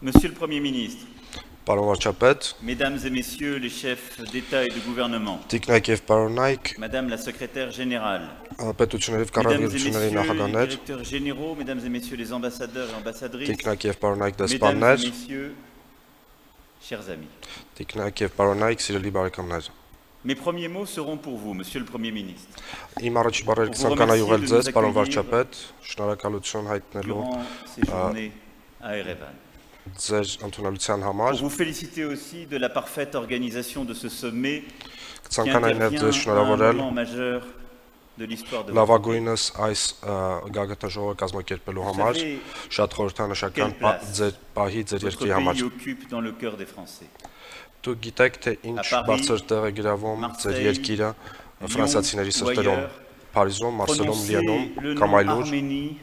Monsieur le Premier ministre, Պարոն վարչապետ, Mesdames et Messieurs les chefs d'État et de gouvernement, տիկնայք եւ պարոնայք, Madame la secrétaire générale, պետությունների եւ Mesdames et կառավարությունների Messieurs les նախագահներ, directeurs généraux, Mesdames et Messieurs les ambassadeurs et ambassadrices, տիկնայք եւ պարոնայք Mesdames et դեսպաններ, Messieurs, chers amis. տիկնայք եւ պարոնայք, սիրելի բարեկամներ։ Mes premiers mots seront pour vous, Monsieur le Premier ministre, Իմ առաջի բառերը կցանկանայի ուղղել ձեզ, պարոն վարչապետ, շնորհակալություն հայտնելու durant ces journées à Erevan. ձեր ընդունելության Pour համար։ vous féliciter aussi de la parfaite organisation de ce sommet qui Կցանկանայի նաև intervient ձեզ à un շնորհավորել moment majeur de l'histoire de votre pays. լավագույնս այս գագաթնաժողովը կազմակերպելու Vous համար, savez շատ խորհրդանշական quelle place ձեր պահի ձեր votre երկրի համար։ pays occupe dans le cœur des Français. Դուք գիտեք, թե ինչ À Paris, բարձր տեղ է գրավում ձեր Marseille, երկիրը ֆրանսիացիների ou սրտերում, ailleurs, Փարիզում, Մարսելում, Լիոնում, Prononcer le կամ nom այլուր։ Arménie,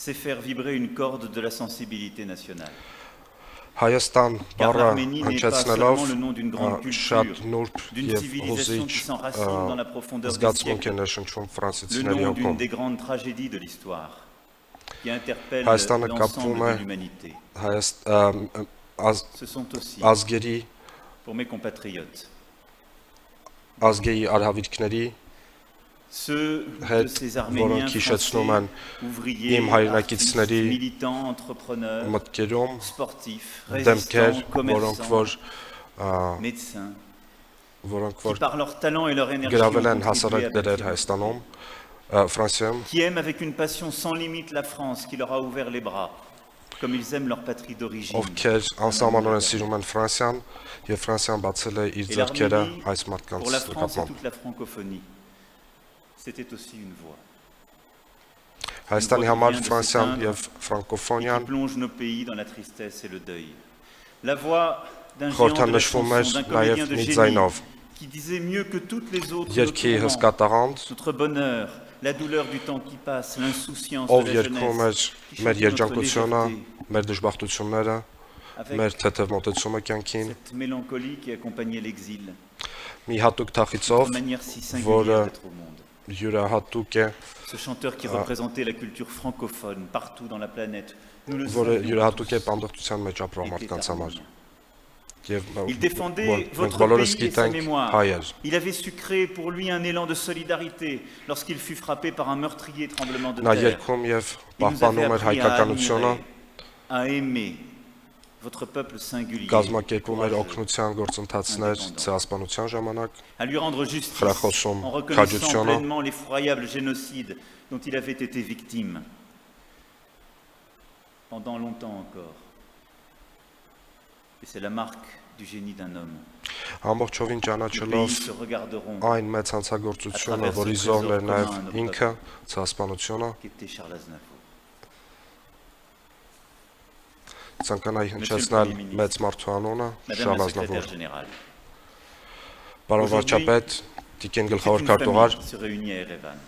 c'est faire vibrer une corde de la sensibilité nationale. Հայաստան Car բառը l'Arménie n'est pas հնչեցնելով seulement le nom d'une grande շատ culture, նուրբ d'une եւ civilisation հուզիչ qui s'enracine dans la profondeur des զգացմունք է siècles, ներշնչվում le ֆրանսիացիների nom d'une հոգում։ des grandes tragédies de l'histoire, qui interpelle Հայաստանը կապվում l'ensemble է de l'humanité. Ce sont aussi, ազգերի pour mes compatriotes, ազգերի արհավիրքների ceux de հետ, ces Arméniens որոնք հիշեցնում են français, ouvriers, իմ artistes, հայրենակիցների militants, entrepreneurs, մտքերում sportifs, դեմքեր, résistants, որոնք commerçants, որ médecins, որոնք qui որ par leur talent et leur énergie գրավել ont են contribué հասարակ à դերեր bâtir notre Հայաստանում, Ֆրանսիայում, qui aiment avec une passion sans limite la France, qui leur a ouvert les bras, comme ils aiment leur patrie d'origine. ովքեր անսահմանորեն սիրում են Ֆրանսիան եւ Ֆրանսիան բացել է իր Et ձեռքերը l'Arménie, այս pour մարդկանց la France et նկատմամբ։ toute la francophonie, c'était aussi une voix Հայաստանի համար Ֆրանսիան եւ ֆրանկոֆոնիան qui plonge nos pays dans la tristesse et le deuil. La voix d'un géant de la խորհրդանշվում էր chanson, d'un նաեւ comédien de մի génie, ձայնով, qui disait mieux que toutes les autres երկի notre հսկա moment, տաղանդ, notre bonheur, la douleur du temps qui passe, l'insouciance ով de la երկում jeunesse, էր qui մեր chantait notre երջանկությունը, légèreté, մեր դժբախտությունները, avec մեր թեթև մոտեցումը կյանքին, cette mélancolie qui accompagnait l'exil, մի հատուկ թախիցով, une manière si singulière Voilà. d'être au monde. յուրահատուկ է, Ce chanteur qui représentait la culture francophone partout dans la planète, nous le որը savions յուրահատուկ է tous, բանդրտության մեջ ապրող était մարդկանց համար։ arménien. Եվ Il défendait մենք votre բոլորս pays et sa գիտենք mémoire. հայ էր։ Il avait su créer pour lui un élan de solidarité lorsqu'il fut frappé par un meurtrier tremblement de Նա terre. երկում եւ Il nous avait պահպանում էր appris à հայկականությունը, admirer, à aimer votre peuple singulier, կազմակերպում էր courageux, օգնության գործընթացներ ցեղասպանության ժամանակ, à lui rendre justice Խրախոսում en reconnaissant քաջությունը, pleinement l'effroyable génocide dont il avait été victime pendant longtemps encore. Et c'est la marque du génie d'un homme. ամբողջովին Les ճանաչելով pays se regarderont այն մեծ հանցագործությունը, որի զոհն էր նաեւ ինքը ցեղասպանությունը, qui était Charles Aznavour. ցանկանայի հնչեցնել մեծ մարդու անունը Madame Շարլ la Ազնավուր։ secrétaire générale, Պարոն վարչապետ, Տիկին c'est գլխավոր une քարտուղար, famille qui se réunit à Erevan.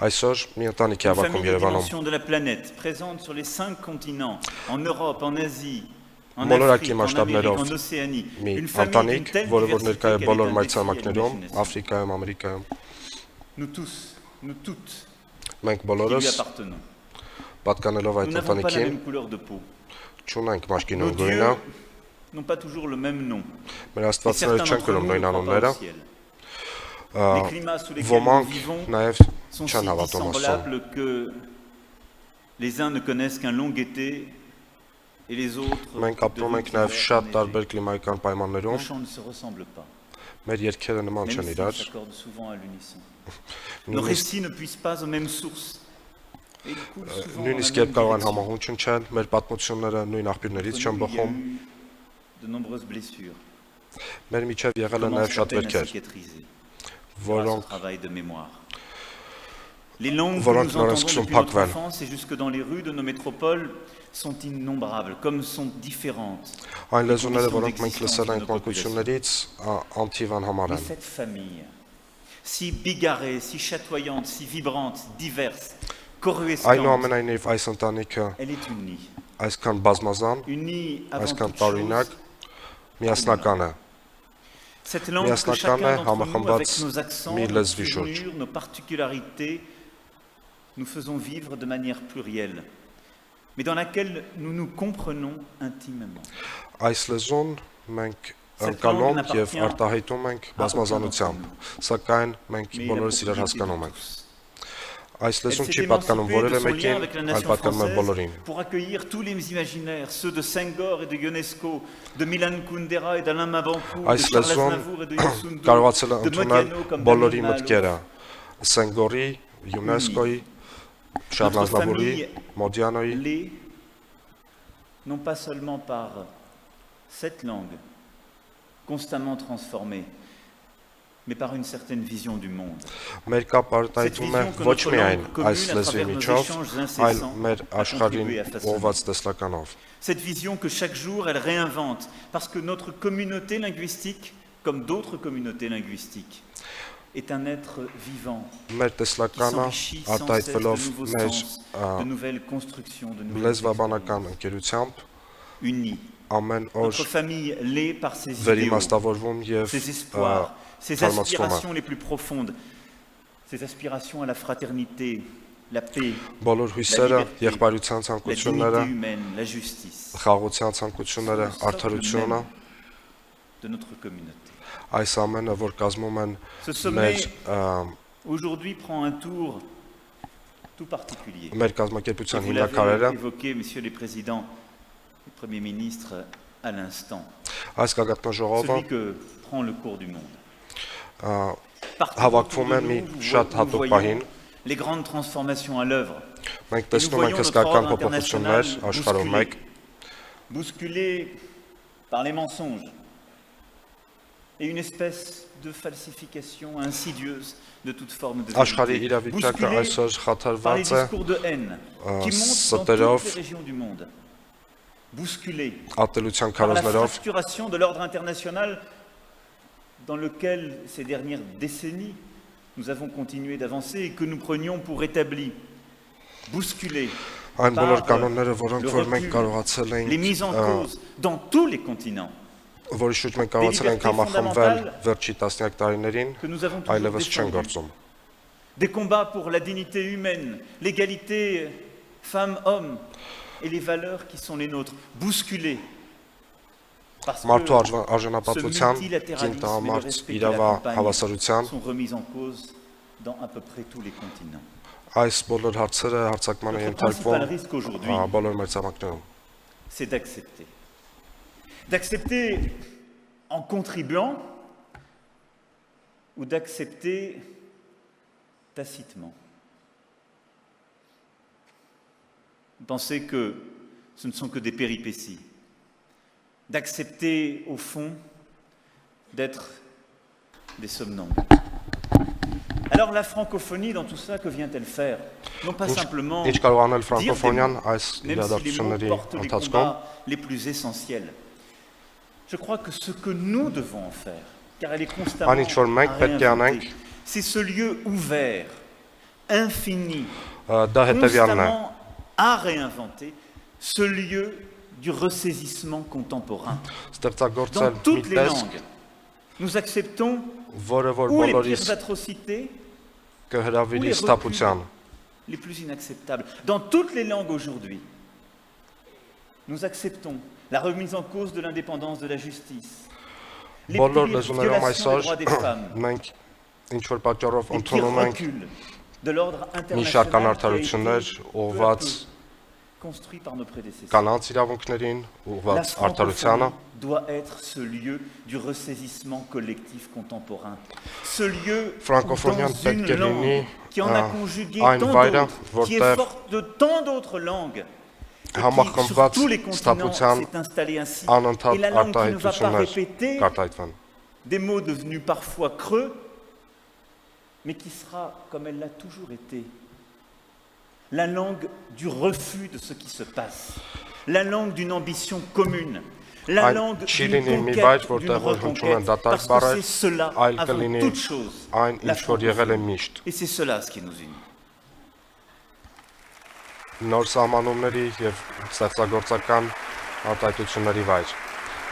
այսօր մի ընտանիք է Une հավաքում famille de Երևանում։ dimension de la planète, présente sur les 5 continents, en Europe, en Asie, en Բոլորակի Afrique, en Amérique, մասշտաբներով en Océanie. մի Une famille d'une ընտանիք, telle որը որ diversité ներկա է qu'elle բոլոր est un défi à մայրցամաքներում, l'imaginer. Աֆրիկայում, Ամերիկայում։ Nous tous, nous toutes, Մենք qui բոլորս lui appartenons. պատկանելով Nous այդ n'avons pas la ընտանիքին même couleur de peau. չունենք մաշկի Nos նույն գույնը, dieux n'ont pas toujours le même nom. մեր Et աստվածները certains չեն d'entre կրում nous նույն ne croient pas անունները, au ciel. Les climats sous lesquels nous ոմանք vivons նաև sont si չեն հավատում Աստծուն։ dissemblables que les uns ne connaissent qu'un long été et les autres Մենք de ապրում ենք rudes նաև hivers շատ enneigés. տարբեր կլիմայական Nos պայմաններում, chants ne se ressemblent pas, մեր երգերը նման même չեն s'ils իրար, s'accordent souvent à l'unisson. Nos նույնիսկ récits ne puissent pas aux mêmes sources. Et ils coulent souvent dans la նույնիսկ même երբ կարող են direction. համահունչ ընչել, մեր պատմությունները նույն աղբյուրներից Entre չեն nous, il y a բխում, eu de nombreuses blessures. մեր միջև եղել են Commence նաև à շատ peine à վերքեր, cicatriser grâce au որոնք travail de mémoire. Les langues que Voilà, nous qui n'ont rien entendons que son depuis notre Pac-Val. enfance et jusque dans les rues de nos métropoles sont innombrables, comme sont différentes. այն լեզուները, conditions որոնք մենք d'existence լսել de ենք nos մանկություններից, անթիվան համար Mais են։ cette famille, si bigarrée, si chatoyante, si vibrante, diverse, coruscante, Այնուամենայնիվ այս ընտանիքը elle est unie. այսքան բազմազան, Unie avant այսքան toute տարօրինակ, chose. միասնական է։ Cette langue que Միասնական chacun է, d'entre nous, համախմբված avec nos accents, մի nos լեզվի շուրջ։ tournures, nos particularités, nous faisons vivre de manière plurielle. mais dans laquelle nous nous comprenons intimement. Այս լեզուն մենք Cette ընկալում langue եւ n'appartient արտահայտում ենք բազմազանությամբ, սակայն մենք mais la բոլորս իրար propriété de հասկանում ենք։ tous. Այս Elle լեզուն s'est չի պատկանում émancipée de որևէ son lien մեկին, avec la այլ nation պատկանում է բոլորին։ française pour accueillir tous les imaginaires, ceux de Senghor et de Ionesco, de Milan Kundera et d'Alain Mabankou, de Այս Charles լեզուն Aznavour et de Youssou N'Dour, կարողացել է de ընդունել Modiano comme բոլորի Daniel Mahalouf. մտքերը։ Սենգորի, ՅՈՒՆԵՍԿՕ-ի, Շարլ Notre Ազնավուրի, famille Մոդիանոյի l'est, non pas seulement par cette langue constamment transformée, mais par une certaine vision du monde. մեր կապարտայթում է ոչ միայն այս լեզվի միջով, այլ մեր աշխարհին ուղղված տեսլականով։ Cette vision que chaque jour elle réinvente, parce que notre communauté linguistique, comme d'autres communautés linguistiques, est un être vivant Մեր qui տեսլականը s'enrichit sans cesse de արտահայտվելով nouveaux մեր sens, de nouvelles constructions, de nouvelles լեզվաբանական expériences. ընկերությամբ Unis. ամեն օր Notre famille l'est par ses idéaux, վերիմաստավորվում եւ ses espoirs, ses թարմացվում է։ aspirations les plus profondes, ses aspirations à la fraternité, la paix, Բոլոր հույսերը, liberté, եղբայրության la ցանկությունները, dignité humaine, la justice խաղաղության ցանկությունները, արդարությունը, de notre communauté. այս ամենը, որ կազմում են Ce sommet մեր aujourd'hui prend un tour tout particulier. մեր Et կազմակերպության vous l'avez հիմնաքարերը évoqué, messieurs les présidents, les premiers ministres, à l'instant. այս գագաթնաժողովը Celui que prend le cours du monde. Partout հավաքվում autour է de մի nous, շատ nous հատուկ voyons պահին, les grandes transformations à l'œuvre, մենք տեսնում ենք հսկական փոփոխություններ աշխարհում մեկ, bousculés par les mensonges et une espèce de falsification insidieuse de toute forme de աշխարհի vérité. իրավիճակը Bousculés այսօր par les խաթարված է discours de haine qui montent dans ստերով, toutes les régions du monde. Bousculés ատելության par la քարոզներով, fracturation de l'ordre international dans lequel ces dernières décennies nous avons continué d'avancer et que nous prenions pour établi. Bousculés այն բոլոր par կանոնները, որոնք le որ մենք recul, կարողացել les mises en ենք cause dans tous les continents որի շուրջ մենք կարողացել ենք համախմբվել վերջի տասնյակ տարիներին, que nous avons toujours այլևս չեն défendus. գործում։ Des combats pour la dignité humaine, l'égalité femmes-hommes et les valeurs qui sont les nôtres, bousculés. Parce Մարդու que ce արժանապատվության, multilatéralisme et le կինտամարտ respect qui իրավա l'accompagne հավասարության, sont remis en cause dans à peu près tous les continents. այս բոլոր հարցերը հարցակման են Notre principal ենթարկվում risque aujourd'hui, բոլոր մեր ցամաքներում։ c'est d'accepter. D'accepter en contribuant ou d'accepter tacitement. Vous pensez que ce ne sont que des péripéties. D'accepter, au fond, d'être des somnambule. Alors la francophonie, dans tout ça, que vient-elle faire? Non pas simplement Ինչ կարող անել dire des ֆրանկոֆոնիան mots, այս même si les mots իրադարձությունների portent les ընթացքում, combats les plus essentiels. Je crois que ce que nous devons en faire, car elle est constamment Այն ինչ որ մենք à պետք է անենք, réinventer, c'est ce lieu ouvert, infini, դա հետևյալն է։ constamment à réinventer, ce lieu du ressaisissement contemporain. Dans Ստեղծագործել մի toutes les տեսք, langues, nous acceptons որը որ ou les բոլորիս pires atrocités, կհրավիրի Ու ստապության։ les plus inacceptables. Dans toutes les langues aujourd'hui, nous acceptons la remise en cause de l'indépendance de la justice, les Բոլոր pires լեզուներում violations des այսօր droits des femmes, մենք ինչ որ պատճառով les pires ընդունում ենք reculs de l'ordre մի շարք international qui a անարդարություններ été ուղղված peu à peu construit par nos prédécesseurs. կանանց իրավունքներին, La ուղղված արդարությանը, francophonie doit être ce lieu du ressaisissement collectif contemporain. Ce lieu où Ֆրանկոֆոնիան dans պետք une է լինի langue qui en a conjugué այն tant վայրը, d'autres, qui est որտեղ forte de tant d'autres langues, et qui sur համախմբված tous les continents ստապության s'est installée ainsi. անընդհատ Et la langue qui ne va pas արտահայտություններ répéter կարտահայտվեն։ des mots devenus parfois creux, mais qui sera, comme elle l'a toujours été, la langue du refus de ce qui se passe, la langue d'une ambition commune, la Այն langue չի d'une լինի մի վայր, conquête, d'une որտեղ որ հնչում են reconquête, դատարկ parce que բառեր, c'est cela, այլ avant կլինի toute chose, այն la ինչ որ եղել է միշտ։ Et c'est cela ce qui nous unit. Նոր սահմանումների եւ ստեղծագործական արտահայտությունների վայր։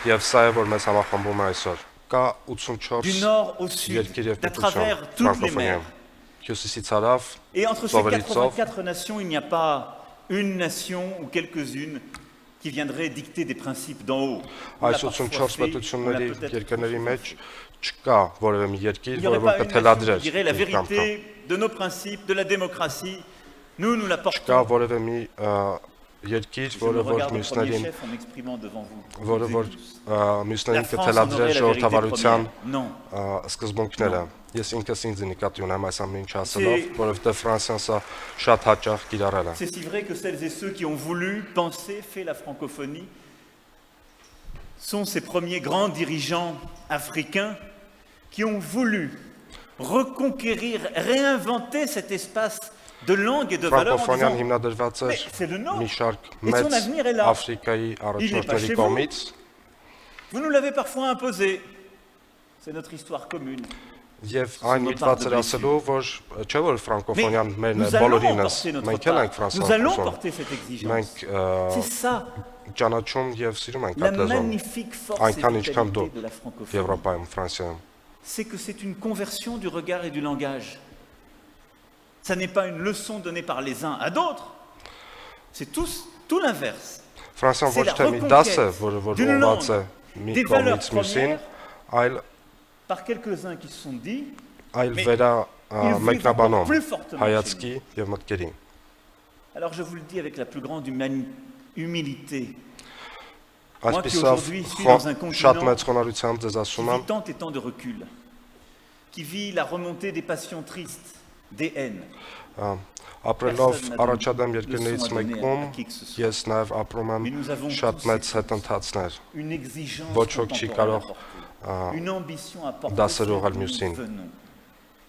Եվ սա է որ մեզ համախմբում է այսօր։ Կա Du 84 nord au sud, երկիր եւ à travers toutes les ֆրանկոֆոնիա։ mers. Հյուսիսից հարավ, Et entre ces Ծովերից ծով, 84 nations, il n'y a pas une nation ou quelques-unes qui viendraient dicter des principes d'en haut. On l'a Այս parfois 84 fait, on l'a պետությունների peut-être երկրների parfois մեջ fait. չկա որևէ մի Il երկիր, n'y aurait որը որ pas une պետք է nation qui լադրեր dirait la իր կամքը։ vérité de nos principes, de la démocratie. Nous la Չկա portons. որևէ մի երկիր, Je me որը որ regarde au premier մյուսներին, chef en m'exprimant devant vous. որը Vous որ êtes tous. մյուսներին La France en կթելադրեր aurait la vérité ժողովրդավարության première. Non. սկզբունքները։ Ես ինքս ինձ նկատի ունեմ այս ամեն ինչ ասելով, որովհետև Ֆրանսիան սա շատ հաճախ կիրառել է։ C'est si vrai que celles et ceux qui ont voulu, pensé, fait la francophonie sont ces premiers grands dirigeants africains qui ont voulu reconquérir, réinventer cet espace de langue et de valeur en Ֆրանկոֆոնիան disant հիմնադրված Mais էր c'est le nôtre. մի շարք Et son մեծ avenir est là. Աֆրիկայի առաջնորդների chez կողմից, Vous nous l'avez parfois imposé. C'est notre histoire commune. եւ այն միտված էր ասելու, որ չէ որ ֆրանկոֆոնիան մերն է Nous allons բոլորինս, porter notre մենք էլ ենք part. Nous allons ֆրանսիան porter cette exigence. մենք C'est ça, ճանաչում եւ սիրում ենք la այդ լեզուն, magnifique force et այնքան ինչքան դու vitalité de la francophonie. Եվրոպայում, Ֆրանսիայում։ C'est que c'est une conversion du regard et du langage. Ça n'est pas une leçon donnée par les uns à d'autres. C'est tout l'inverse. Ֆրանսիան C'est ոչ la թե մի դաս է, reconquête որ d'une ուղղված է langue, մի des valeurs կողմից մյուսին, premières այլ par quelques-uns qui se sont dit Mais վերա ils vivent մեկնաբանում encore plus fortement հայացքի եւ մտքերի։ Alors je vous le dis avec la plus grande humilité. Moi qui Այսպիսով aujourd'hui suis dans un շատ continent մեծ խոնարհությամբ ձեզ qui ասում եմ, vit tant et tant de recul, qui vit la remontée des passions tristes, des haines. ապրելով Personne n'a առաջադեմ donné երկրներից leçon à donner մեկում, à qui que ce soit. ես նաև ապրում եմ Mais nous avons շատ tous մեծ ces- հետընթացներ։ Une exigence Ոչ ոք չի contemporaine à կարող porter, une ambition à porter, դասեր celle ուղղել d'où nous մյուսին։ venons,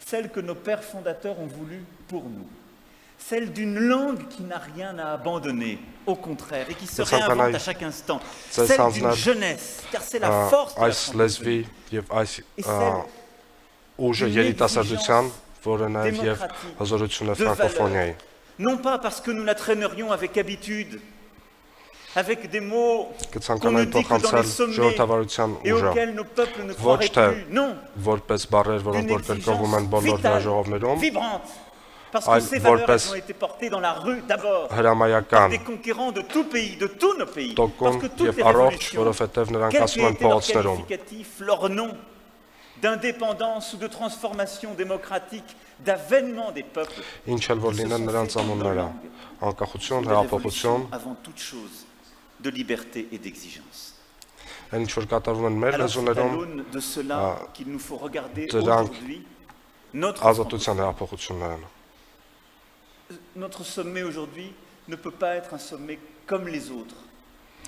celle que nos pères fondateurs ont voulu pour nous, celle d'une langue qui n'a rien à abandonner, au contraire, et qui se Ça réinvente s'appelle- à chaque instant, ça celle s'appelle- d'une jeunesse, car c'est la force de la Այս լեզվի francophonie. եւ այս Et celle ուժը d'une երիտասարդության, exigence որը նաև եւ démocratique, հզորությունը de ֆրանկոֆոնիայի։ non pas parce que nous la traînerions avec habitude, avec des mots qu'on nous Կցանկանայի dit que dans les փոխանցել sommets ժողովրդավարության et ուժը, auxquels nos peuples ne Ոչ croiraient թե plus. Non, որպես բարեր, որոնք d'une որ կրկնվում են exigence բոլոր vitale, ժողովներում, vibrante. Parce que Al- ces valeurs Volpes- elles ont été portées dans la rue d'abord par հրամայական des conquérants de tout pays, de tous nos pays. Parce տոկուն que toutes եւ les առողջ, révolutions, որովհետեւ նրանք quel ասում qu'ait են été leur փողոցներում, qualificatif, leur nom d'indépendance ou de transformation démocratique, d'avènement des peuples, ինչ էլ որ qui se լինեն sont նրանց faits dans nos անունները, langues, անկախություն, sont des հեղափոխություն, révolutions avant toute chose de liberté et d'exigence. այն ինչ որ կատարվում են մեր Alors c'est à լեզուներում, l'aune de cela qu'il nous faut regarder դրանք aujourd'hui notre ազատության հեղափոխություններ են։ Notre sommet aujourd'hui ne peut pas être un sommet comme les autres.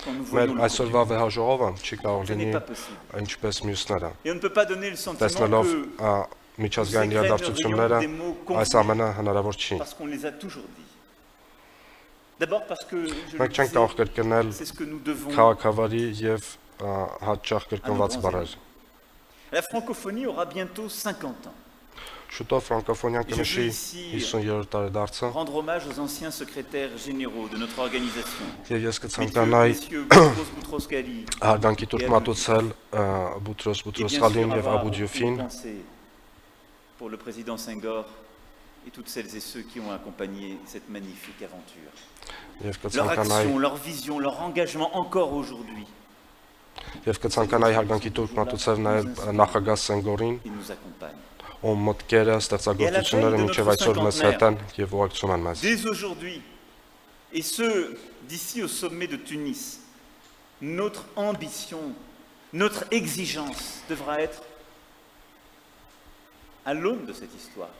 Quand nous Մեր voyons le այսօրվա continent. վեհաժողովը չի կարող Ce n'est լինի pas possible. ինչպես մյուսները։ Et on ne peut pas donner le sentiment Տեսնելով que միջազգային nous իրադարձությունները, égrènerions des mots այս confus ամենը հնարավոր չի։ parce qu'on les a toujours dit. D'abord parce que, je le Մենք չենք կարող disais, կրկնել c'est ce que nous devons. քաղաքավարի եւ հաճախ կրկնված բառեր։ La francophonie aura bientôt 50 ans. Շուտով ֆրանկոֆոնիան Je կնշի veux ici 50-րդ տարեդարձը rendre hommage aux anciens secrétaires généraux de notre organisation. եւ ես կցանկանայի Messieurs Boutros Boutros-Ghali, հարգանքի տուրք մատուցել Բուտրոս et bien Բուտրոսխալին sûr եւ avoir Աբու une Դյուֆին pensée pour le président Senghor et toutes celles et ceux qui ont accompagné cette magnifique aventure. եւ Leur կցանկանայի action, leur vision, leur engagement encore aujourd'hui, եւ կցանկանայի հարգանքի տուրք մատուցել նաեւ նախագահ Սենգորին, ils nous accompagnent. ում մտքերը, ստեղծագործությունները մինչև այսօր մեզ հետ են եւ ուղեկցում են մեզ։ Dès aujourd'hui, et ce, d'ici au sommet de Tunis, notre ambition, notre exigence devra être à l'aune de cette histoire.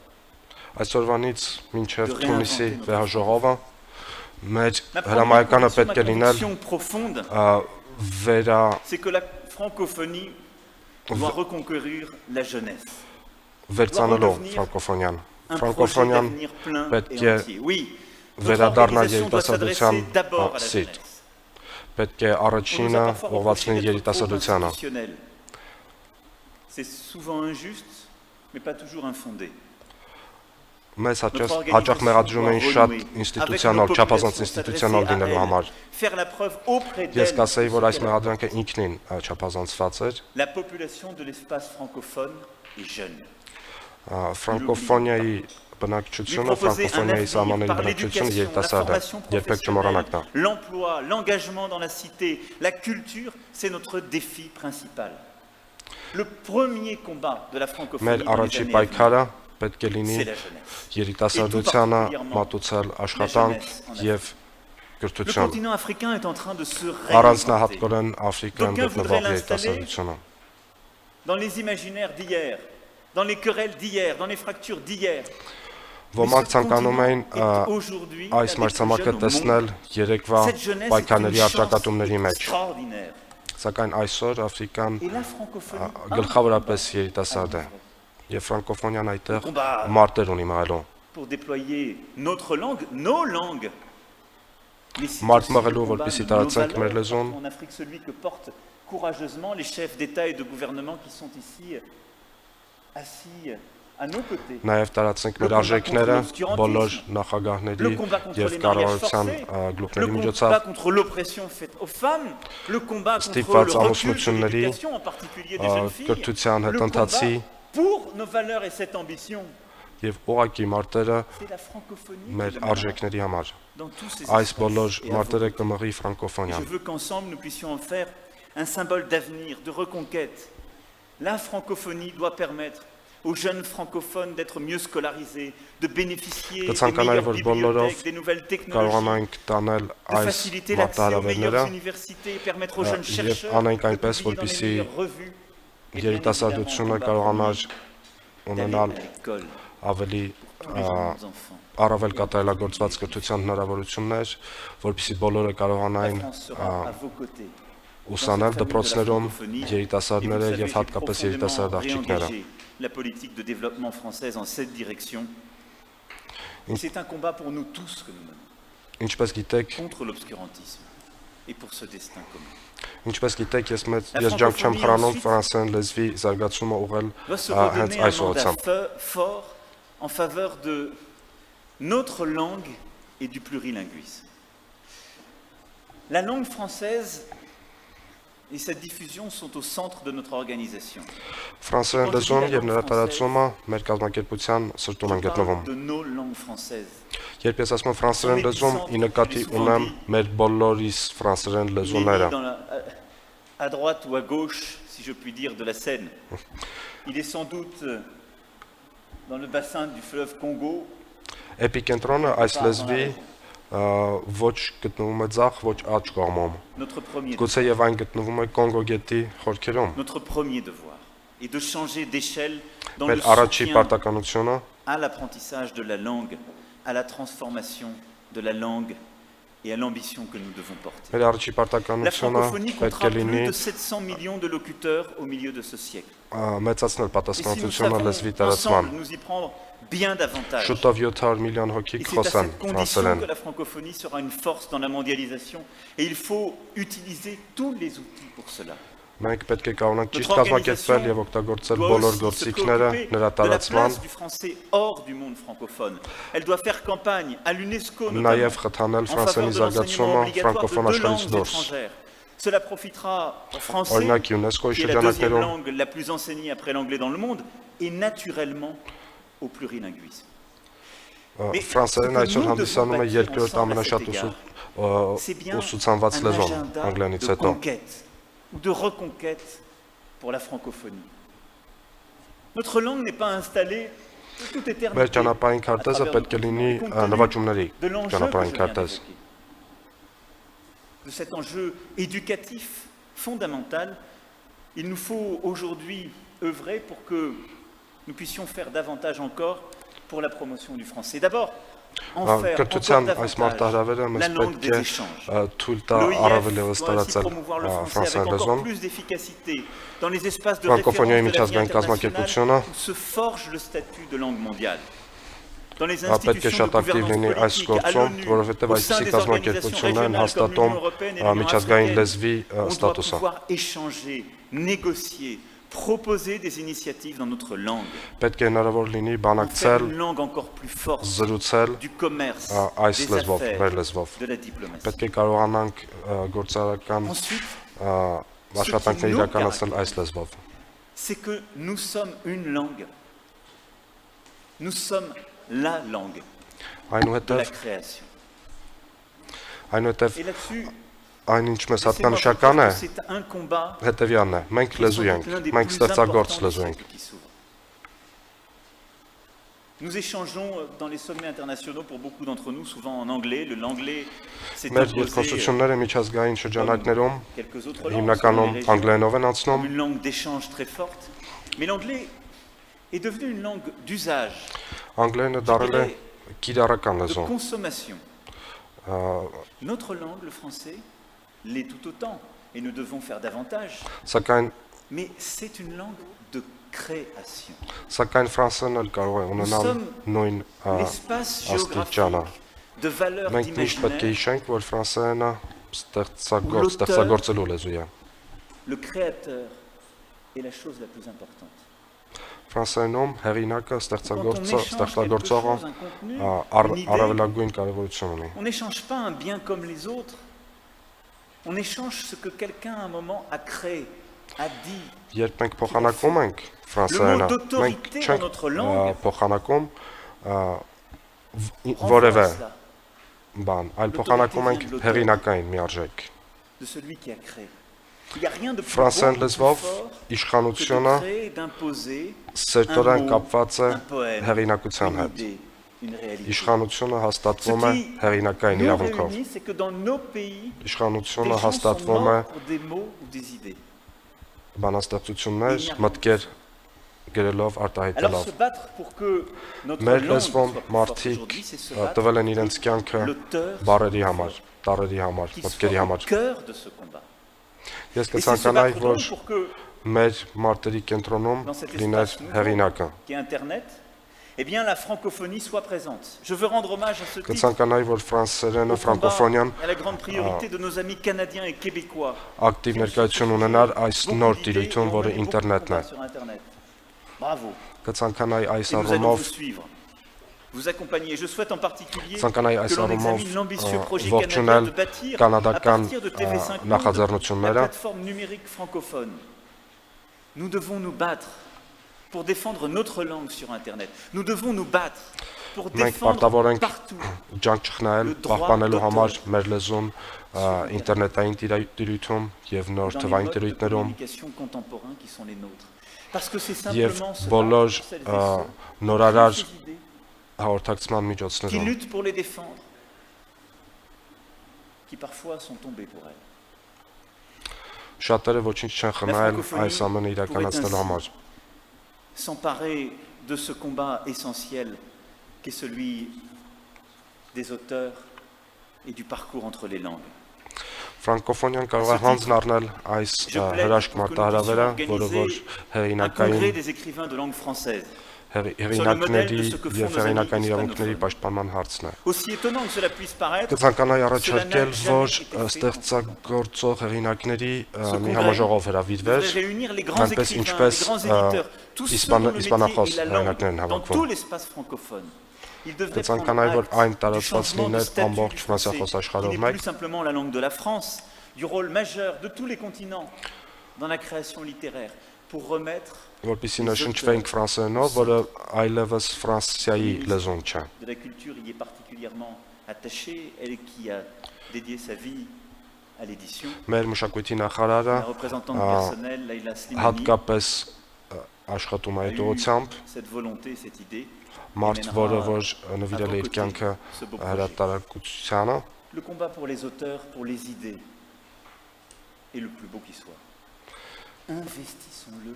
Այսօրվանից մինչև De Թունիսի réinventer notre վեհաժողովը մեր Ma հրամայականը conviction, պետք է ma լինել conviction profonde, վերա c'est que la francophonie doit reconquérir la jeunesse. վերցանելով ֆրանկոֆոնիան։ Un projet Ֆրանկոֆոնիան d'avenir plein պետք et է entier. Oui, notre վերադառնալ organisation doit երիտասարդության s'adresser d'abord à la սիրտ։ jeunesse. Պետք է On nous a առաջինը parfois ուղղված reproché լինի d'être trop երիտասարդությանը։ institutionnel. C'est souvent injuste, mais pas toujours infondé. Մեզ հաճախ մեղադրում էին շատ ինստիտուցիոնալ, չափազանց ինստիտուցիոնալ լինելու համար։ Faire la preuve auprès Ես d'elle կասեի, որ այս de ce qu'elle մեղադրանքը ինքնին չափազանցված էր։ La population de l'espace francophone est jeune. Ֆրանկոֆոնիայի բնակչությունը, ֆրանկոֆոնիայի սահմանների բնակչությունը երիտասարդ է, երբեք չմոռանանք դա։ L'emploi, l'engagement dans la cité, la culture, c'est notre défi principal. Le premier combat de la francophonie Մեր dans les առաջի années à venir, պայքարը պետք է լինի c'est la jeunesse. երիտասարդությանը մատուցել աշխատանք եւ Le կրթություն։ continent africain est en train de se réinventer. Առանձնահատկորեն Աֆրիկայում գտնվող երիտասարդությունը։ Dans les imaginaires d'hier, dans les querelles d'hier, dans les fractures d'hier. Ոմանք ցանկանում էին այս մրցանակը տեսնել երեկվա պայքարների առճակատումների մեջ։ Սակայն այսօր Աֆրիկան գլխավորապես երիտասարդ է եւ ֆրանկոֆոնիան այդտեղ մարտեր ունի մղելու։ Pour déployer notre langue, nos langues. Մարդ մղելու, որպեսզի տարածենք մեր լեզուն։ En Afrique, celui que portent courageusement les chefs d'État et de gouvernement qui sont ici assis à nos côtés. Նաև տարածենք մեր արժեքները բոլոր նախագահների եւ կառավարության գլուխների Le միջոցով։ combat contre l'oppression faite aux femmes, le combat contre Ստիպված le recul de ամուսնությունների, l'éducation, en particulier des jeunes filles, կրթության le հետընթացի combat pour nos valeurs et cette ambition. եւ ուղղակի մարտերը C'est la francophonie մեր qui le mènera արժեքների համար։ dans tous ces Այս espaces բոլոր et à vos մարտերը côtés. կմղի Je ֆրանկոֆոնիան։ veux qu'ensemble nous puissions en faire un symbole d'avenir, de reconquête. La francophonie doit permettre aux jeunes francophones d'être mieux scolarisés, de bénéficier des meilleures bibliothèques, des nouvelles technologies, Կարողանանք տանել de այս faciliter l'accès aux մարտահրավերները meilleures universités et permettre aux jeunes եւ chercheurs անենք de այնպես, publier dans les որպեսզի meilleures revues. Et bien երիտասարդությունը évidemment, կարողանար d'aller ունենալ à l'école ավելի pour les jeunes enfants. առավել կատարելագործված կրթության հնարավորություններ, որպեսզի բոլորը La կարողանային France sera à vos côtés. ուսանել դպրոցներում երիտասարդները եւ հատկապես երիտասարդ աղջիկները։ La politique de développement française en cette direction. Et c'est un combat pour nous tous que nous menons, Ինչպես գիտեք, contre l'obscurantisme et pour ce destin commun. ինչպես գիտեք, ես ջանք չեմ խրանում ֆրանսերեն լեզվի զարգացումը ուղղել Doit se հենց redonner այս un mandat ուղղությամբ։ fort en faveur de notre langue et du plurilinguisme. La langue française et sa diffusion sont au centre de notre organisation. Ֆրանսերեն լեզուն եւ նրա տարածումը մեր կազմակերպության սրտում են Je գտնվում։ parle de nos langues françaises. Երբ ես ասում եմ ֆրանսերեն լեզուն, ի նկատի ունեմ մեր բոլորիս ֆրանսերեն Il est լեզուները։ né à droite ou à gauche, si je puis dire, de la Seine. Il est sans doute dans le bassin du fleuve Congo. Էպիկենտրոնը այս լեզվի ոչ գտնվում է ձախ, ոչ աջ կողմում։ Notre premier Գուցե եւ այն գտնվում է Կոնգո գետի խորքերում։ Notre premier devoir est de changer d'échelle dans Մեր le առաջի soutien պարտականությունը à l'apprentissage de la langue, à la transformation de la langue et à l'ambition que nous devons porter. մեր առաջի La պարտականությունը francophonie պետք comptera է լինի plus de 700 millions de locuteurs au milieu de ce siècle. մեծացնել Et si nous պատասխանատվությունը savons լեզվի տարածման։ ensemble nous y prendre bien davantage, Շուտով 700 միլիոն հոգի et c'est à կխոսեն cette condition ֆրանսերեն։ que la francophonie sera une force dans la mondialisation. Et il faut utiliser tous les outils pour cela. Մենք պետք է կարողանանք ճիշտ կազմակերպել եւ օգտագործել Doit բոլոր aussi se գործիքները préoccuper նրա de la տարածման, place du français hors du monde francophone. Elle doit faire campagne à l'UNESCO notamment նաեւ խթանել en faveur ֆրանսերենի de l'enseignement զարգացումը obligatoire ֆրանկոֆոն de deux աշխարհից langues դուրս։ étrangères. Cela profitera au français, Օրինակ ՅՈՒՆԵՍԿՕ-ի qui est la deuxième շրջանակներում langue la plus enseignée après l'anglais dans le monde, et naturellement au plurilinguisme. ֆրանսերեն այսօր հանդիսանում է երկրորդ ամենաշատ C'est bien ուսուցանված un լեզուն agenda անգլիանից de հետո։ conquête ou de reconquête pour la francophonie. Notre langue n'est pas installée pour toute éternité. Մեր ճանապարհային à քարտեզը travers պետք է notre լինի continent, compte tenu նվաճումների de l'enjeu que je ճանապարհային viens քարտեզ։ d'évoquer. De cet enjeu éducatif fondamental, il nous faut aujourd'hui œuvrer pour que nous puissions faire davantage encore pour la promotion du français. D'abord, en faire encore Կրթության այս davantage մարտահրավերը մեզ la langue պետք des է échanges. թույլ տա L'OIF առավել doit ևս aussi տարածել promouvoir le français avec ֆրանսերեն encore լեզուն։ plus d'efficacité dans les espaces de Ֆրանկոֆոնիայի référence de la vie միջազգային կազմակերպությունը internationale où se forge le statut de langue mondiale. Dans les պետք է institutions շատ de ակտիվ լինի gouvernance այս politique, à գործում, l'ONU, որովհետև au sein այսպիսի des organisations կազմակերպություններ են régionales comme հաստատում l'Union européenne et l'Union միջազգային africaine, լեզվի on doit ստատուսը։ pouvoir échanger, négocier, proposer des initiatives dans notre langue. Պետք է հնարավոր լինի En faire բանակցել, une langue encore plus forte զրուցել du commerce, այս des լեզվով, մեր affaires, լեզվով։ de la diplomatie. Պետք է կարողանանք գործարարական Ensuite, աշխատանքներ իրականացնել այս լեզվով։ c'est que nous sommes une langue Nous sommes la langue de la Այնուհետև création. այնուհետև Et là-dessus, այն ինչ մեզ laissez-moi vous հատկանշական dire է, que c'est un combat հետևյալն է. Մենք qui est լեզու sans ենք, doute l'un des մենք plus ստեղծագործ importants des լեզու ենք։ siècles qui s'ouvrent. Nous échangeons dans les sommets internationaux pour beaucoup d'entre nous, souvent en anglais. L'anglais s'est Մեր imposé երկխոսությունները միջազգային շրջանակներում quelques autres langues, հիմնականում selon les régions, անգլերենով են comme անցնում, une langue d'échange très forte. Mais l'anglais est devenu une langue d'usage, անգլերենը դարել է կիրառական de լեզու։ consommation. Notre langue, le français, l'est tout autant, et nous devons faire davantage. Սակայն Mais c'est une langue de création. Սակայն ֆրանսերն էլ կարող է ունենալ նույն L'espace աստիճանը։ géographique de valeur Մենք միշտ պետք է d'imaginaire, հիշենք, որ ֆրանսերենը ստեղծագործելու լեզու է։ le créateur est la chose la plus importante. Ֆրանսերենում հեղինակը, Quand on ստեղծագործը, échange quelque ստեղծագործողը chose, un contenu, une idée, առավելագույն կարևորություն ունի։ on n'échange pas un bien comme les autres. On échange ce que quelqu'un à un moment a créé, a dit. Երբ մենք փոխանակում ենք ֆրանսերենը, Le mot մենք d'autorité չենք dans notre langue փոխանակում որևէ renforce cela, բան, այլ փոխանակում ենք հեղինակային միարժեք։ de celui qui a créé. Il n'y a rien de plus Ֆրանսերեն beau, de plus լեզվով fort que իշխանությունը de créer, d'imposer սերտորեն un mot, կապված է un poème, հեղինակության une հետ։ idée, une réalité. Իշխանությունը Ce հաստատվում է qui հեղինակային nous իրավունքով։ réunit, c'est que dans nos pays, des Իշխանությունը gens sont հաստատվում է morts pour des mots ou des idées. բանաստեղծություններ, մտքեր գրելով, Alors արտահայտելով։ se battre pour que notre Մեր langue լեզվում soit plus forte մարդիկ aujourd'hui, c'est se battre տվել են pour իրենց que կյանքը l'auteur բարերի համար, տարերի համար, qui մտքերի soit au համար։ cœur de ce combat. Ես Et c'est se կցանկանայի, battre որ donc pour que մեր մարտերի կենտրոնում dans cet լիներ espace nouveau հեղինակը։ qui est Internet, eh bien la francophonie soit présente. Je veux rendre hommage à ce titre Կցանկանայի, որ ֆրանսերենը, au combat, ֆրանկոֆոնիան à la grande priorité de nos amis canadiens et québécois. ակտիվ ներկայություն ունենար այս Beaucoup նոր d'idées տիրույթում, et on որը mène beaucoup de ինտերնետն է։ combats sur Internet. Bravo. Կցանկանայի այս Et nous allons առումով, vous suivre, vous accompagner. Je souhaite en particulier ցանկանայի այս que l'on առումով examine l'ambitieux projet canadien ողջունել de bâtir à կանադական partir de TV5 Monde, la նախաձեռնությունները, plateforme numérique francophone. Nous devons nous battre pour défendre notre langue sur Internet. Nous devons nous battre pour Մենք défendre պարտավոր ենք partout ջանք չխնայել, պահպանելու համար մեր լեզուն ինտերնետային տիրույթում եւ նոր dans les թվային modes de տիրույթներում communication contemporains qui sont les nôtres. Parce que c'est եւ simplement cela, բոլոր celles et ceux նորարար qui ont ces idées, հաղորդակցման qui միջոցներում luttent pour les défendre, qui parfois sont tombés pour elles. շատերը ոչինչ չեն խնայել այս ամենը իրականացնելու համար։ S'emparer de ce combat essentiel qu'est celui des auteurs et du parcours entre les langues. Ֆրանկոֆոնիան կարող է հանձն առնել այս հրաշք մարտահրավերը, որը որ Un congrès հեղինակային des écrivains de langue française. հեղինակների եւ հեղինակային իրավունքների պաշտպանման հարցն է։ Aussi étonnant que cela puisse paraître, Կցանկանայի առաջարկել, որ ստեղծագործող հեղինակների մի համաժողով հրավիրվեր, devrait réunir les grands այնպես écrivains, ինչպես les grands éditeurs, tous ceux dont le métier իսպանախոս est la հեղինակներն langue, dans հավաքվում։ tout l'espace francophone. Il devrait prendre Կցանկանայի, որ այն acte du տարածված changement de լիներ statut ամբողջ du ֆրանսիախոս français, աշխարհով qui n'est մեկ, plus simplement la langue de la France, du rôle majeur de tous les continents dans la création littéraire, pour remettre որպեսզի նշնչվենք ֆրանսերենով, որը այլևս Ֆրանսիայի լեզուն չէ։ de la culture y est particulièrement attachée, elle qui a dédié sa vie à l'édition. Մեր մշակույթի նախարարը La représentante personnelle, Leïla Slimani, հատկապես աշխատում է a այդ eu ուղղությամբ, cette volonté, cette idée. մարդ, որը որ նվիրել է իր կյանքը հրատարակությանը, Le combat pour les auteurs, pour les idées, est le plus beau qui soit. Investissons-le.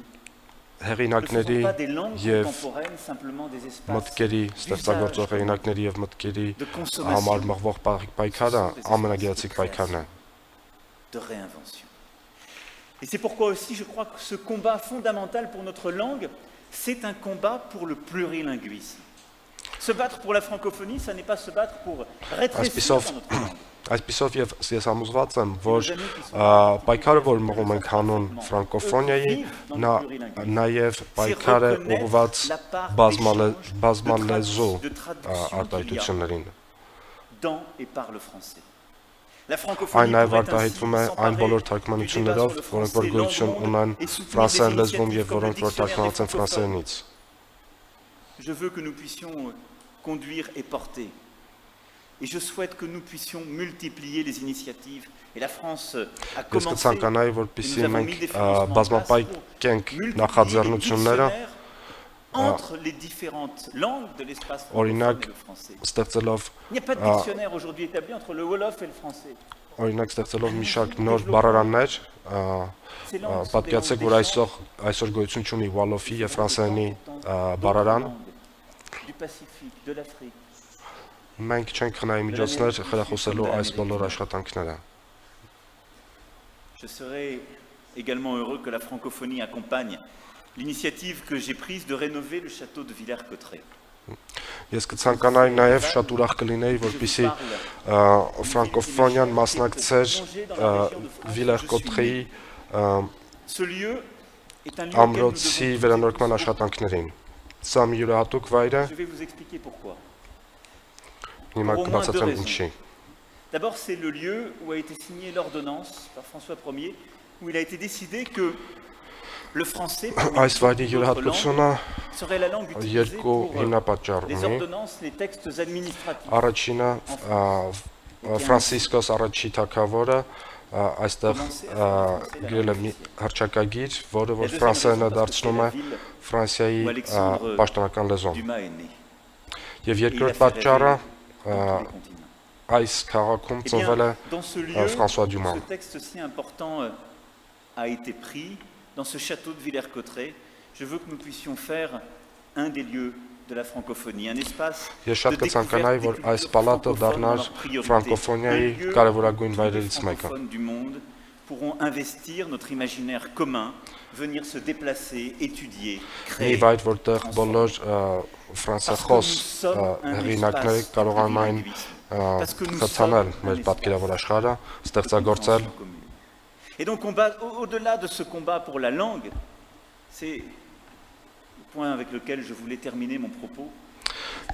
Ne հեղինակների faisons pas des langues եւ contemporaines simplement des espaces մտքերի, ստեղծագործող հեղինակների եւ մտքերի de համար consommation, մղվող պայքարը ամենագեղեցիկ պայքարն է։ de réinvention. Et c'est pourquoi aussi je crois que ce combat fondamental pour notre langue, c'est un combat pour le plurilinguisme. Se battre pour la francophonie, ça n'est pas se battre pour rétrécir dans notre langue. Այսպիսով եւ ես համոզված եմ, որ պայքարը, որ մղում ենք հանուն ֆրանկոֆոնիայի, նա նաեւ պայքար է ուղղված բազմալեզու արտահայտություններին։ Dans et par le français. La Այն francophonie նաև pourrait արտահայտվում է ainsi այն բոլոր s'emparer թարգմանություններով, du débat sur le որոնք որ français գոյություն langue ունեն et soutenir ֆրանսերեն des լեզվում եւ initiatives comme որոնք le որ dictionnaire թարգմանված են des francophones. ֆրանսերենից։ je veux que nous puissions conduire et porter. Et je souhaite que nous puissions multiplier les initiatives. Et la France a Ես commencé, կցանկանայի, et nous որպեսզի avons mis մենք des financements en place բազմապայքենք pour multiplier les նախաձեռնությունները, dictionnaires entre les différentes langues de l'espace francophone օրինակ et le français. ստեղծելով Il n'y a pas de dictionnaire aujourd'hui établi entre le Wolof et le français. օրինակ ստեղծելով մի շարք նոր բառարաններ, Ces langues sont des պատկերացեք, langues որ d'échange այսօր գոյություն չունի Wolof-ի եւ ֆրանսերենի d'autres բառարան, langues du Pacifique, de l'Afrique. մենք չենք խնայի միջոցներ խրախուսելու այս բոլոր աշխատանքները։ Je serais également heureux que la francophonie accompagne l'initiative que j'ai prise de rénover le château de Villers-Cotterêts. Ես կցանկանայի նաև շատ ուրախ կլինեի, որպեսզի ֆրանկոֆոնիան մասնակցեր Վիլեր-Կոտրեի Ce lieu est un lieu auquel nous ամրոցի devons վերանորոգման աշխատանքներին։ Սա մի յուրահատուկ վայր է, Je vais vous expliquer pourquoi. հիմա Au moins կբացատրեմ deux ինչի։ D'abord, c'est le lieu où a été signée l'ordonnance par François Ier, où il a été décidé que le français, Այս վայրի յուրահատկությունը serait la langue utilisée երկու pour հիմնապատճառ les ունի։ ordonnances, les textes administratifs. Առաջինը Ֆրանցիսկոս առաջի թագավորը այստեղ գրել է մի հռչակագիր, որը որ ֆրանսերենը դարձնում է Ֆրանսիայի պաշտոնական լեզուն։ Dumas est né. Եվ Et il a երկրորդ fait պատճառը rêver dans tous les continents. այս քաղաքում Eh ծնվել bien, է dans ce lieu, François Dumas. ce texte si important a été pris dans ce château de Villers-Cotterêts. Je veux que nous puissions faire un des lieux de la francophonie, un espace Ես շատ de կցանկանայի, որ découverte այս des պալատը cultures francophones dans դառնար leur priorité. ֆրանկոֆոնիայի Un lieu կարևորագույն où tous les վայրերից մեկը։ francophones du monde pourront investir notre imaginaire commun, venir se déplacer, étudier, Մի créer. վայր, որտեղ բոլոր ֆրանսախոս հեղինակները կարողանային խցանել մեր պատկերավոր աշխարհը, ստեղծագործել։ Et donc, au-delà de ce combat pour la langue, c'est le point avec lequel je voulais terminer mon propos.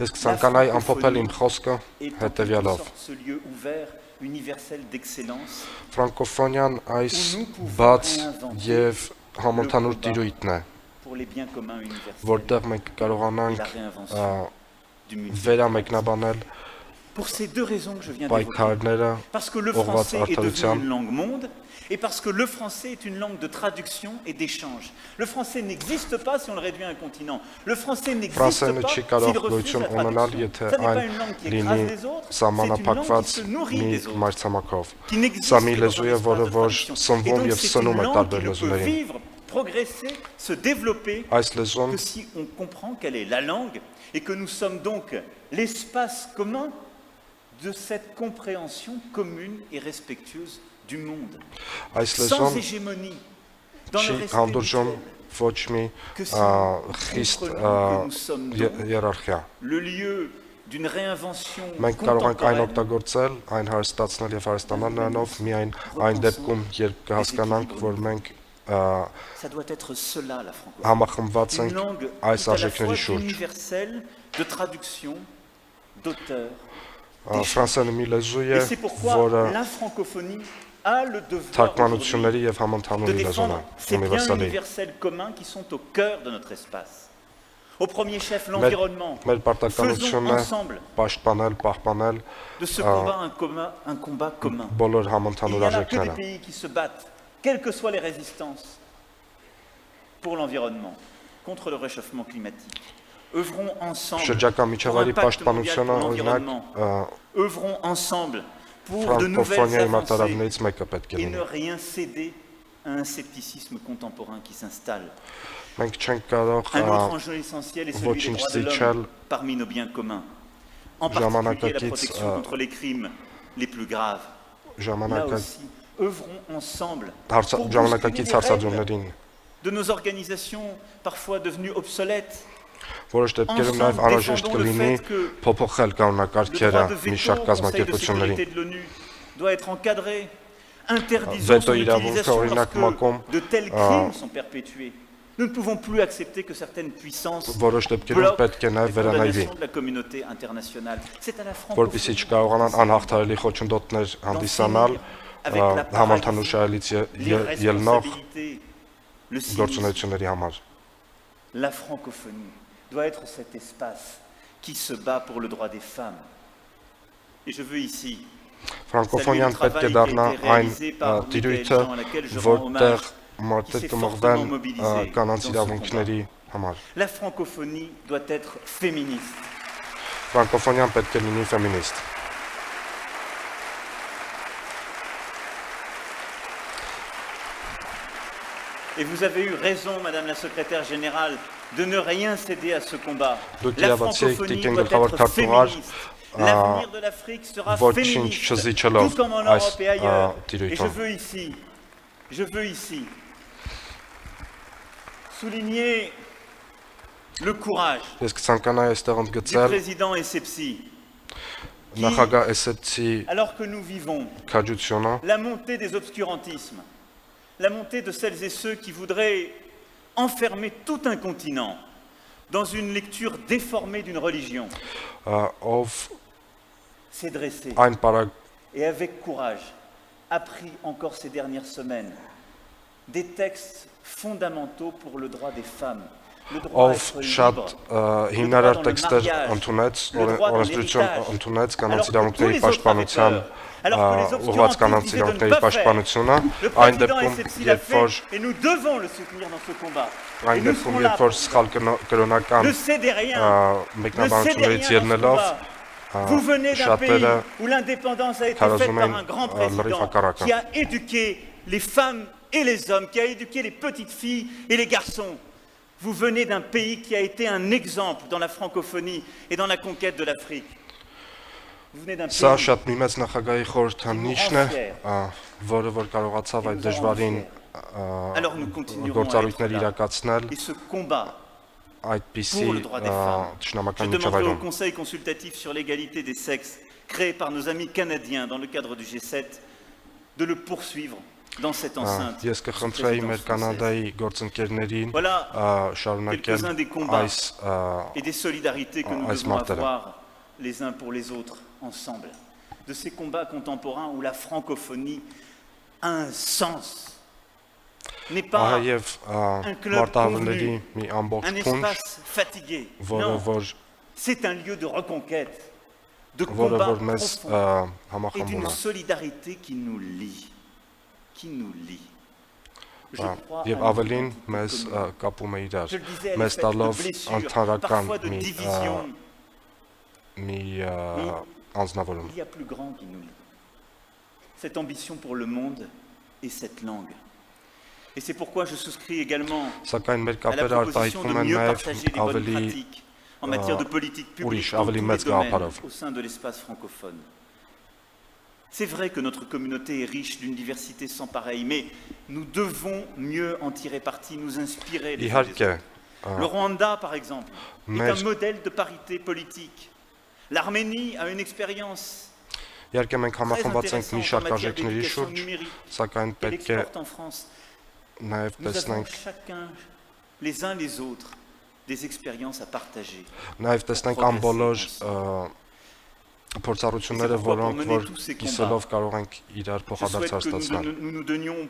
Ես կցանկանայի ամփոփել իմ խոսքը Et en quelque հետևյալով։ sorte, ce lieu ouvert, universel d'excellence, Ֆրանկոֆոնիան այս բաց եւ համընդհանուր տիրույթն է, pour les biens communs universels, որտեղ մենք et կարողանանք la réinvention du multilinguisme. վերամեկնաբանել Pour ces deux raisons que je viens d'évoquer. պայքարները Parce que le Au revoir, français est devenu Arthur une langue monde, et parce que le français est une langue de traduction et d'échange. Le français n'existe pas si on le réduit à un continent. Le français n'existe Ֆրանսերենը pas չի s'il կարող refuse գոյություն la ունենալ, traduction. եթե Ça n'est այն pas une langue qui լինի écrase les autres, c'est une langue սահմանափակված qui se nourrit մի des autres, մայրցամաքով։ qui n'existe Սա մի que լեզու dans un է, espace որը de որ traduction. Et սնվում donc եւ c'est սնում une է langue տարբեր qui ne peut լեզուներին։ vivre, progresser, se développer Այս լեզուն que si on comprend quelle est la langue et que nous sommes donc l'espace commun de cette compréhension commune et respectueuse du monde. այս Sans լեզուն hégémonie, dans le չի respect հանդուրժում mutuel, ոչ մի que si խիստ comprenons que nous sommes donc հիերարխիա։ le lieu d'une réinvention Մենք կարող ենք այն contemporaine, օգտագործել, այն հարստացնել եւ հարստանալ նրանով միայն այն դեպքում, երբ կհասկանանք, որ մենք ça doit être cela la francophonie. համախմբված Une ենք langue այս tout à la fois արժեքների շուրջ։ universelle de traduction, d'auteur. Ֆրանսերենը մի լեզու է, Et c'est pourquoi որը la francophonie a le devoir aujourd'hui թարգմանությունների եւ de համընդհանուր լեզուն է, défendre ces biens ունիվերսալի։ universels communs qui sont au cœur de notre espace. Au premier chef, l'environnement. Մեր Faisons պարտականությունն է ensemble պաշտպանել, պահպանել de ce combat un combat commun. բոլոր Et il համընդհանուր n'y en a que des արժեքները։ pays qui se battent, quelles que soient les résistances, pour l'environnement, contre le réchauffement climatique. Œuvrons ensemble Շրջակա pour un միջավայրի pacte mondial պաշտպանությունը, pour օրինակ, l'environnement. Œuvrons ensemble pour de nouvelles ֆրանկոֆոնիայի avancées մարտահրավերներից մեկը պետք է et լինի։ ne rien céder à un scepticisme contemporain qui s'installe. Մենք չենք կարող Un autre enjeu essentiel est celui des ոչինչ droits de զիջել l'homme parmi nos biens communs. En particulier la ժամանակակից protection contre les crimes les plus graves. Là ժամանակակից aussi, œuvrons ensemble pour ժամանակակից bousculer les règles հարցադրումներին, de nos organisations parfois devenues obsolètes. որոշ դեպքերում նաև անհրաժեշտ կլինի փոփոխել Le կանոնակարգերը droit de մի veto շարք au Conseil de կազմակերպությունների։ sécurité de l'ONU doit être encadré. Interdisons Veto son իրավունքը, utilisation օրինակ, մակում, lorsque de tels crimes sont perpétués. Nous ne pouvons plus accepter que certaines puissances Որոշ դեպքերում bloquent պետք է les նաև վերանայվի, condamnations de la communauté internationale. C'est à la որպեսզի francophonie չկարողանան անհաղթահարելի խոչընդոտներ հանդիսանալ avec la համընդհանուր paralysie, շահերից les ելնող responsabilités, le cynisme. գործունեությունների համար։ La francophonie doit être cet espace qui se bat pour le droit des femmes. Et je veux ici Ֆրանկոֆոնիան պետք է դառնա այն տիրույթը, որտեղ մարդիկ կմղվեն կանանց իրավունքների համար։ La francophonie doit être féministe. Ֆրանկոֆոնիան պետք է լինի ֆեմինիստ։ Et vous avez eu raison, Madame la Secrétaire Générale, de ne rien céder à ce combat. Դուք La իրավացիեք francophonie Տիկին doit գլխավոր être քարտուղար féministe. L'avenir de l'Afrique sera ոչինչ féministe, չզիջելով tout comme en այս Europe et ailleurs. Et je տիրույթով։ veux ici souligner le courage Ես կցանկանայի այստեղ du ընդգծել président Essebsi, qui, նախագահ Էսեփսի alors que nous vivons քաջությունը, la montée des obscurantismes, la montée de celles et ceux qui voudraient enfermer tout un continent dans une lecture déformée d'une religion, ով s'est dressé այն պարագ et avec courage a pris encore ces dernières semaines des textes fondamentaux pour le droit des femmes, le droit à ով être շատ libre, հիմնարար տեքստեր ընդունեց, օրենսդրություն ընդունեց կանանց իրավունքների պաշտպանության ուղղված կանանց իրավունքների պաշտպանությունը, այն դեպքում, երբ որ et nous devons le soutenir dans ce combat. Et այն nous դեպքում, serons là. երբ որ սխալ կրոնական Ne cédez rien. մեկնաբանություններից ելնելով Vous venez d'un pays շատերը où l'indépendance a été faite քարոզում par են un grand լրիվ président հակառակը։ qui a éduqué les femmes et les hommes, qui a éduqué les petites filles et les garçons. Vous venez d'un pays qui a été un exemple dans la francophonie et dans la conquête de l'Afrique. Vous venez d'un Սա pays շատ մի մեծ նախագահի խորհրդանիշն է, որը որ կարողացավ այդ դժվարին Alors nous continuerons à être գործառույթներ là. իրականացնել Et ce combat, այդպիսի pour le droit des femmes. Je ճշնամական demanderai au միջավայրում։ Conseil consultatif sur l'égalité des sexes, créé par nos amis canadiens dans le cadre du G7, de le poursuivre dans cette enceinte. Ես կխնդրեի մեր կանադայի գործընկերներին Voilà շարունակել quelques-uns des combats այս et des solidarités que nous Ice devons Martel. avoir les uns pour les autres, ensemble. De ces combats contemporains où la francophonie a un sens. N'est pas ահա եւ un club մարտահրավերների convenu, մի un ամբողջ փունջ, espace fatigué. որը Non, որ c'est un lieu de reconquête, de որը combat որ մեզ profond et համախմբում d'une է։ solidarité qui nous lie. Qui nous lie. Je crois Եվ à notre ավելին identité մեզ commune. կապում է իրար, Je le disais, elle est մեզ faite de տալով blessures, ընդհանրական parfois de մի divisions. մի անձնավորում։ Il y a plus grand qui nous lie. Cette ambition pour le monde et cette langue. Et c'est pourquoi je souscris également Սակայն մեր à la կապերը proposition de արտահայտվում են mieux նաև partager les bonnes ավելի pratiques en matière de politique publique ուրիշ, dans tous ավելի les մեծ domaines գաղափարով։ au sein de l'espace francophone. C'est vrai que notre communauté est riche d'une diversité sans pareille, mais nous devons mieux en tirer parti, nous inspirer les uns des Իհարկե, autres. Le Rwanda, par exemple, est Mais- un modèle de parité politique. L'Arménie a une expérience իհարկե մենք très համախմբված ենք մի intéressante en շարք matière արժեքների d'éducation շուրջ, numérique սակայն qu'elle պետք է exporte en France. նաև Nous avons տեսնենք chacun, les uns les autres, des expériences à partager. նաև տեսնենք ան բոլոր փորձառությունները, որոնք որ կիսելով կարող ենք իրար Je փոխադարձ souhaite que հաստատել։ nous nous donnions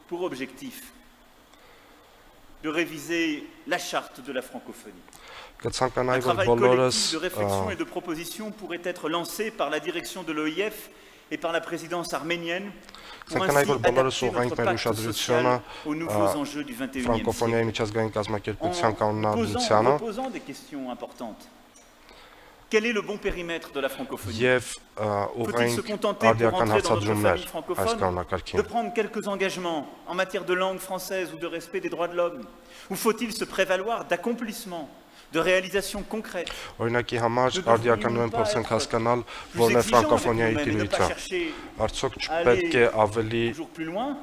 pour objectif de réviser la charte de la francophonie. Un Կցանկանայի որ travail բոլորս collectif de réflexion et de proposition pourrait être lancé par la direction de l'OIF et par la présidence arménienne pour ainsi Ցանկանայի որ բոլորս adapter ուղղենք notre մեր pacte ուշադրությունը social aux nouveaux enjeux du XXIe ֆրանկոֆոնիայի siècle. միջազգային կազմակերպության En կանոնադրությանը posant des questions importantes. Quel est le bon périmètre de la francophonie? եւ Faut-il se ուղղենք contenter pour արդիական rentrer dans notre հարցադրումներ famille այս francophone, de կանոնակարգին։ prendre quelques engagements en matière de langue française ou de respect des droits de l'homme? Ou faut-il se prévaloir d'accomplissements, de réalisations concrètes? Օրինակի համար Nous devrions արդիականորեն pas փորձենք être հասկանալ plus որն է exigeants avec ֆրանկոֆոնիայի nous-mêmes et ne pas տիրույթը։ chercher Արդյոք à չպետք է aller ավելի toujours plus loin,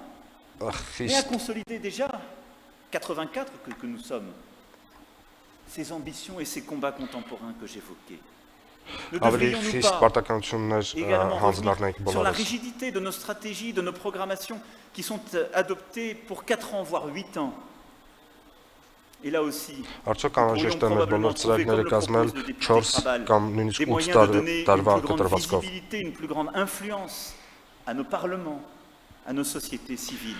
mais à խիստ consolider déjà 84 que nous sommes, ces ambitions et ces combats contemporains que j'évoquais. Ne ավելի devrions-nous խիստ pas պարտականություններ également հանձնարնենք revenir sur la բոլորս։ rigidité de nos stratégies, de nos programmations qui sont adoptées pour 4 ans, voire 8 ans? Et là aussi, Արդյոք անհրաժեշտ է մեր բոլոր ծրագրերը կազմել 4 կամ նույնիսկ des 8 moyens de donner une տարվա plus grande կտրվածքով։ visibilité, une plus grande influence à nos parlements, à nos sociétés civiles.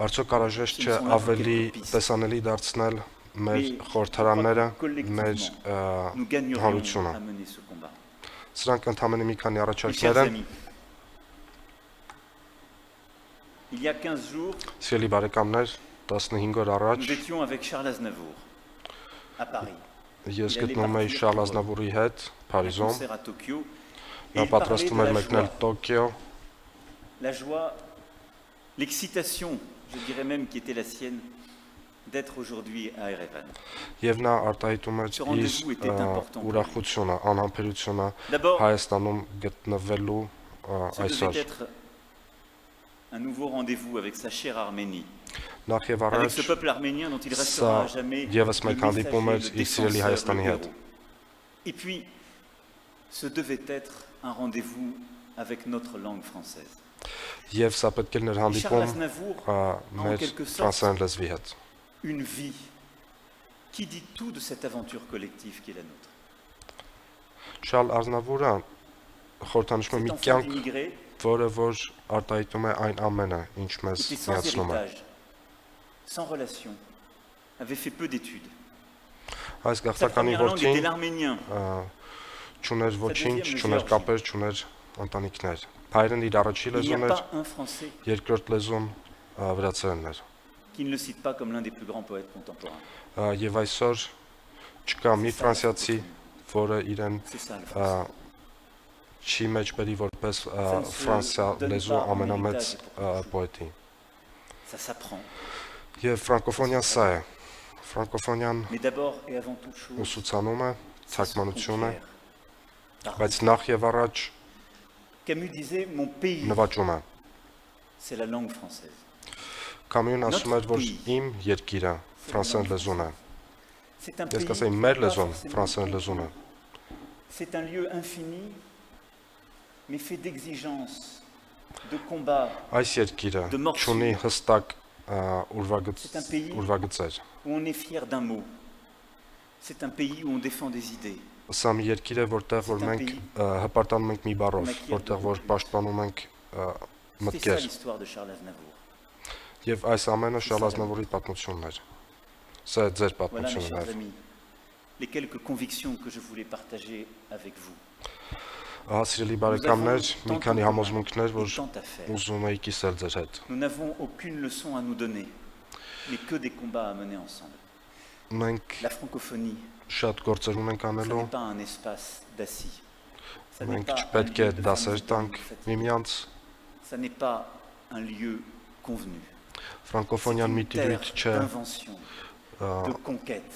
Արդյոք անհրաժեշտ չէ ավելի տեսանելի դարձնել մեր Mais խորհրդարանները, մեր collectivement, nous gagnerions հանրությունը։ à mener ce combat. Սրանք ընդհանրապես մի քանի Mes chers առաջարկներ են, amis, il y a 15 jours, սիրելի բարեկամներ, 15 օր առաջ nous étions avec Charles Aznavour à Paris. ես գտնում էի Շարլ Ազնավուրի հետ Un Փարիզում, concert à Tokyo. Et նա il parlait պատրաստում de էր la մեկնել joie, Տոկիո, la joie, l'excitation, je dirais même, qui était la sienne, d'être aujourd'hui à Erevan. եւ նա արտահայտում էր Ce rendez-vous était important pour lui. ուրախությունը, անհամբերությունը D'abord, Հայաստանում գտնվելու ce այսօր։ devait être un nouveau rendez-vous avec sa chère Arménie, Նախ եւ avec առաջ ce peuple arménien dont il restera à սա jamais եւս le մեկ հանդիպում էր messager, le իր սիրելի défenseur, Հայաստանի le հետ։ héros. Et puis, ce devait être un rendez-vous avec notre langue française. Եվ սա պետք է ներ Charles հանդիպում Aznavour, մեր quelque sorte, ֆրանսերեն լեզվի հետ։ une vie qui dit tout de cette aventure collective qui est la nôtre. Շարլ Ազնավուրը խորհրդանշում է մի Cet enfant կյանք, d'immigré որը որ արտահայտում է այն ամենը, ինչ մեզ était sans միացնում է։ héritage, sans relation, avait fait peu d'études. Այս Sa գաղթականի première langue était որդին l'arménien. չուներ ոչինչ, deuxième, չուներ Géorgie. կապեր, չուներ ընտանիքներ։ Հայրն իր առաջի Il n'y a լեզուն էր, pas un Français երկրորդ լեզուն վրացերենն էր։ qui ne le cite pas comme l'un des plus grands poètes contemporains. Եվ այսօր չկա մի ֆրանսիացի, որը իրեն C'est ça le français. չի մեջբերի որպես ֆրանսիա լեզու ամենամեծ պոետի։ Ça s'apprend. Եվ ֆրանկոֆոնիան սա է։ Ֆրանկոֆոնիան Mais d'abord et avant toute chose, ուսուցանում է, ça se թարգմանություն է, conquiert. Par բայց նախ եւ առաջ Camus disait mon pays, նվաճում է։ c'est la langue française. Կամյուն ասում էր, որ իմ երկիրը ֆրանսերեն լեզուն է։ C'est un Ես pays, կասեի մեր pas լեզուն forcément- ֆրանսերեն լեզուն է։ c'est un lieu infini, mais fait d'exigences, de combats, Այս երկիրը De morsure. ունի հստակ C'est un pays- ուրվագծեր։ où on est fier d'un mot. C'est un pays où on défend des idées. Սա մի երկիր է, որտեղ որ C'est un մենք pays. հպարտանում ենք մի բառով, On acquiert որտեղ որ beaucoup. պաշտպանում ենք C'est ça մտքեր։ l'histoire de Charles Aznavour. Եւ այս ամենը Շարլ Ազնավուրի պատմությունն էր։ Սա է ձեր Voilà, mes պատմությունն chers էր։ amis, les quelques convictions que je voulais partager avec vous. Ահա սիրելի բարեկամներ, մի քանի համոզմունքներ, որ Et tant à faire. ուզում էի կիսել ձեր հետ։ Nous n'avons aucune leçon à nous donner, mais que des combats à mener ensemble. Մենք La francophonie, շատ գործեր ունենք ce անելու, n'est pas un espace d'assis. Ça n'est մենք pas un չպետք է lieu de դասեր famille տանք fatiguée. միմյանց։ Ça n'est pas un lieu convenu. Ֆրանկոֆոնիան մի C'est une տիրույթ terre չէ, d'invention, de conquête.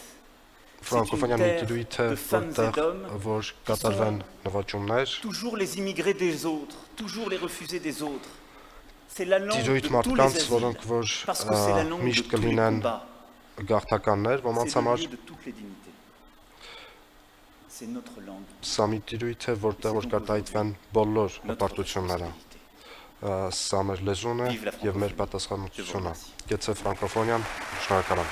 ֆրանկոֆոնիան մի տիրույթ է, de femmes et որտեղ d'hommes որ կատարվեն նվաճումներ, Toujours les immigrés des autres, toujours les refusés des autres. C'est la langue de տիրույթ tous les մարդկանց, asiles, որոնք որ parce que c'est la langue de միշտ tous les կլինեն combats. գաղթականներ, ոմանց C'est le համար lieu de toutes les dignités. C'est notre langue, սա մի տիրույթ է, որտեղ որ կարտահայտվեն բոլոր notre հպարտությունները։ responsabilité. Սա մեր լեզուն է Vive la եւ մեր francophonie. Je vous պատասխանատվությունը։ remercie. Գեցե ֆրանկոֆոնիան, շնորհակալ եմ։